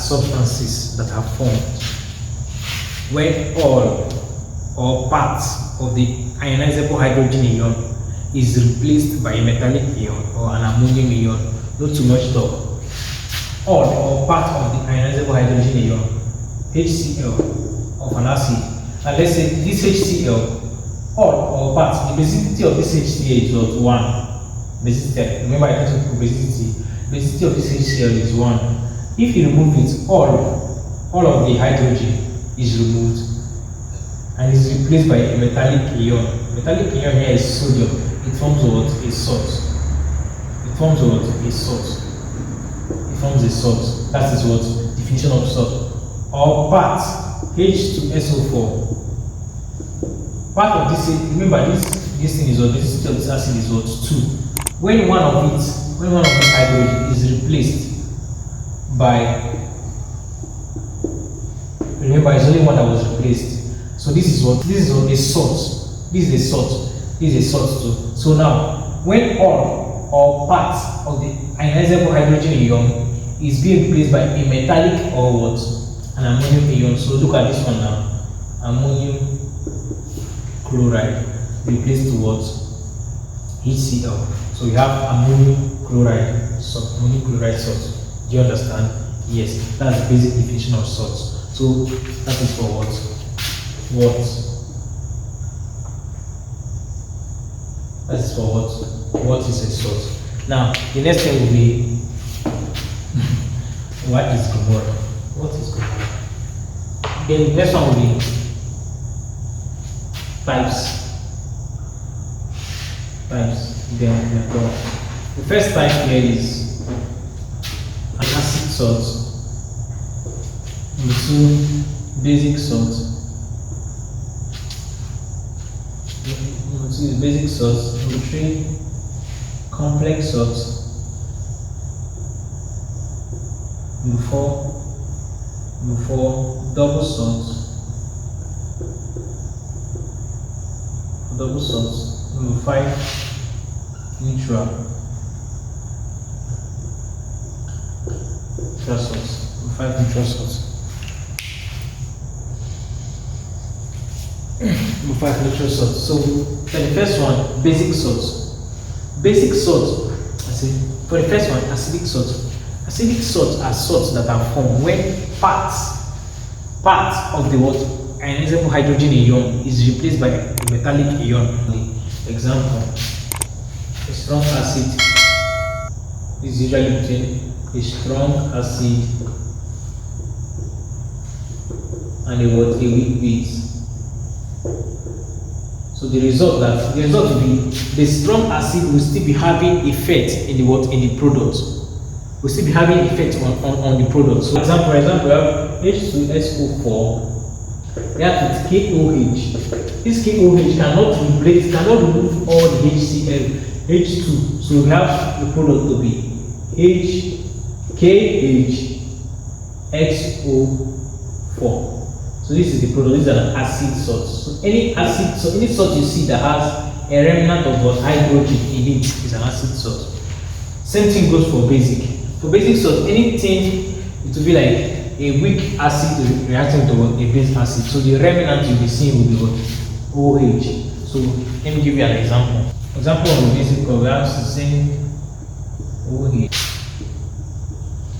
substances that are formed when all or parts of the ionizable hydrogen ion is replaced by a metallic ion or an ammonium ion. Not too much talk. All or part of the ionizable hydrogen ion, HCl, of an acid, and let's say this HCl, all or part, the basicity of this HCl is what? 1. Basicity. Remember I told you basicity. Basicity of this HCl is 1. If you remove it, all of the hydrogen is removed and is replaced by a metallic ion. Metallic ion here is sodium. It forms what? A salt. It forms what? A salt. It forms a salt. That is what? Definition of salt. Or part H2SO4. Part of this, remember this thing is what? This acid is what? 2. When one of this hydrogen is replaced by, remember it's only one that was replaced. So this is what? This is what? A salt. This is a salt. This is a salt too. So now, when all or part of the ionizable hydrogen ion is being replaced by a metallic or what? An ammonium ion. So look at this one now. Ammonium chloride replaced to what? HCl. So we have ammonium chloride salt. Ammonium chloride salt. Do you understand? Yes, that's the basic definition of salts. So that is for what? That is for what? What is a salt? Now the next thing will be what is Gomorrah? What is Gomorrah? Then the next one will be types. Then the first type here is an acid salt. Number 2, basic salt. Number 2 is basic salt. Number 3, complex salt. Number 4, double salt. Number 5, neutral salts. Number 5, neutral salts. Number 5, neutral salts. So for the first one, basic salts. Basic salt, for the first one, acidic salt. Acidic salts are salts that are formed when parts of the what? Ionizable hydrogen ion is replaced by a metallic ion. Example, a strong acid is usually between a strong acid and a weak base. So the result will be the strong acid will still be having effect in the product. Will still be having effect on the product. So for example, we have H2SO4. We have KOH. This KOH cannot remove all the HCl, H2. So we have the product to be KHXO4. So this is the product. This is an acid salt. So any salt you see that has a remnant of what hydrogen in it is an acid salt. Same thing goes for basic. For basic salt, anything it will be like a weak acid reacting to a base acid. So the remnant you'll be seeing will be what? OH. So let me give you an example. Example of the basic we have zinc OH.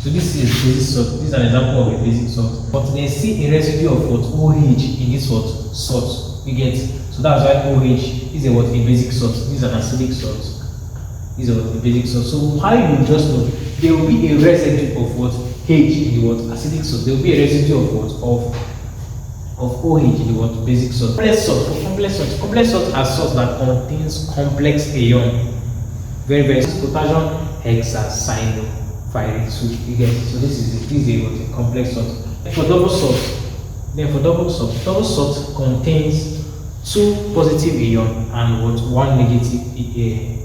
So this is basic salt. This is an example of a basic salt. But they see a residue of what? OH in this what? Salt. You get? So that's why OH is a what? A basic salt. This is an acidic salt. This is a basic salt. So how you just know? There will be a residue of what? H in the what? Acidic salt. There will be a residue of what? Of OH in the what? Basic salt. Complex salt. For complex salt. Complex salt are salts that contains complex ion. Very, very potassium hexacyano. So you get it. So this is a complex salt. For double salt, double salt contains 2 positive ion and 1 negative ion.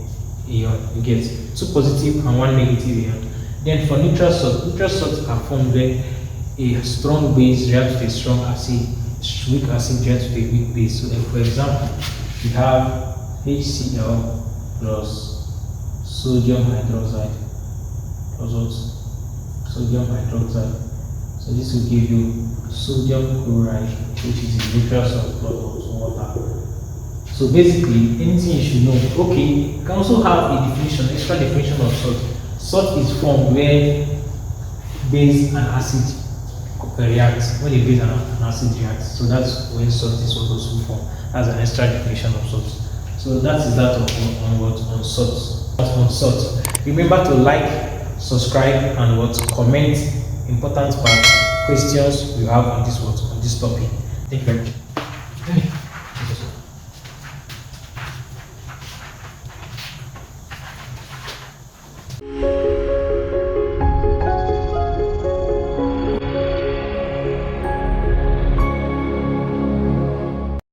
You get it? 2 positive and 1 negative ion. Then for neutral salts are formed when a strong base reacts with a strong acid, weak acid reacts with a weak base. So for example, we have HCl plus sodium hydroxide. Sodium hydroxide. So this will give you sodium chloride, which is a neutral salt plus water. So basically, anything you should know. Okay, you can also have a definition, extra definition of salt. Salt is formed where base and acid react. When a base and an acid react, so that's when salt is also formed. That's an extra definition of salt. So that is that on salt. On salt. Remember to like, subscribe, and comment important parts, questions you have on this topic. Thank you very much.